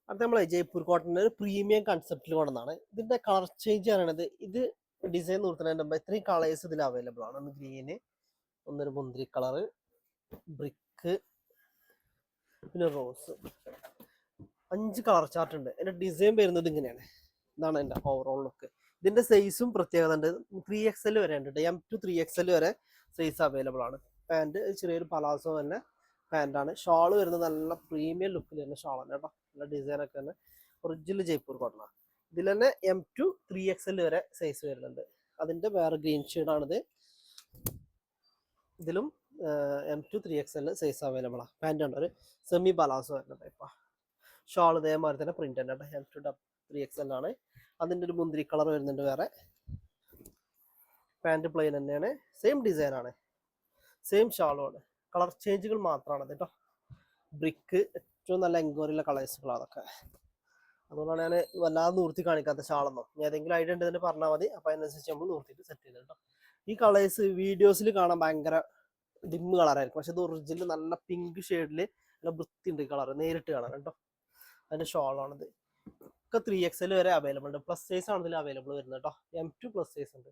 അത് നമ്മളെ ജയ്പൂർ കോട്ടന്റെ ഒരു പ്രീമിയം കൺസെപ്റ്റിൽ കൊണ്ടുവന്നാണ്. ഇതിന്റെ കളർ ചേഞ്ച് പറയണത് ഇത് ഡിസൈൻ നിർത്തുന്നതിന് മുമ്പ് ഇത്രയും കളേഴ്സ് ഇതിൽ അവൈലബിൾ ആണ്. ഒന്ന് ഗ്രീന്, ഒന്നൊരു മുന്തിരി കളറ്, ബ്രിക്ക്, പിന്നെ റോസ്. 5 കളർ ചാർട്ട് ഉണ്ട്. അതിന്റെ ഡിസൈൻ വരുന്നത് ഇങ്ങനെയാണ്. ഇതാണ് എൻ്റെ ഓവറോൾ ലുക്ക്. ഇതിന്റെ സൈസും പ്രത്യേകത ഉണ്ട്. 3XL വരെ ഉണ്ട്. M to 3XL വരെ സൈസ് അവൈലബിൾ ആണ്. പാൻറ് ചെറിയൊരു പലാസോ തന്നെ പാൻറ്റാണ്. ഷാള് വരുന്നത് നല്ല പ്രീമിയം ലുക്കിൽ തന്നെ ഷാളാണ് കേട്ടോ. നല്ല ഡിസൈനൊക്കെ തന്നെ ഒറിജിനൽ ജയ്പൂർ കോട്ടനാണ്. ഇതിൽ തന്നെ M to 3XL വരെ സൈസ് വരുന്നുണ്ട്. അതിന്റെ വേറെ ഗ്രീൻ ഷെയ്ഡാണിത്. ഇതിലും M to 3XL size available ആണ്. പാൻറ് ഉണ്ട് ഒരു സെമി പലാസോ വരുന്ന ടൈപ്പാണ്. ഷാൾ ഇതേമാതിരി തന്നെ പ്രിന്റ് ഉണ്ട് കേട്ടോ. M to 3XL ആണ്. അതിൻ്റെ ഒരു മുന്തിരി കളർ വരുന്നുണ്ട്. വേറെ പാൻറ് പ്ലെയിൻ തന്നെയാണ്. സെയിം ഡിസൈനാണ്, സെയിം ഷാളുമാണ്. കളർ ചേഞ്ചുകൾ മാത്രമാണ് കേട്ടോ. ബ്രിക്ക് ഏറ്റവും നല്ല എൻക്വയറിയുള്ള കളേഴ്സുകളാണ് അതൊക്കെ. അതുകൊണ്ടാണ് ഞാൻ വല്ലാതെ നൂർത്തി കാണിക്കാത്ത ഷാളൊന്നും. ഞാൻ ഏതെങ്കിലും ഐഡിയ ഉണ്ടെന്ന് പറഞ്ഞാൽ മതി. അപ്പം അതിനനുസരിച്ച് നമ്മൾ നൂർത്തിയിട്ട് സെറ്റ് ചെയ്ത് കേട്ടോ. ഈ കളേഴ്സ് വീഡിയോസിൽ കാണാൻ ഭയങ്കര ഡിം കളറായിരിക്കും, പക്ഷെ ഇത് ഒറിജിനൽ നല്ല പിങ്ക് ഷെയ്ഡിൽ നല്ല വൃത്തിയുണ്ട് കളർ, നേരിട്ട് കാണാൻ കേട്ടോ. അതിൻ്റെ ഷോളാണിത്. ഒക്കെ 3XL വരെ അവൈലബിൾ ഉണ്ട്. പ്ലസ് സൈസ് ആണ് ഇതിൽ അവൈലബിൾ വരുന്നത് കേട്ടോ. M to പ്ലസ് സൈസ് ഉണ്ട്.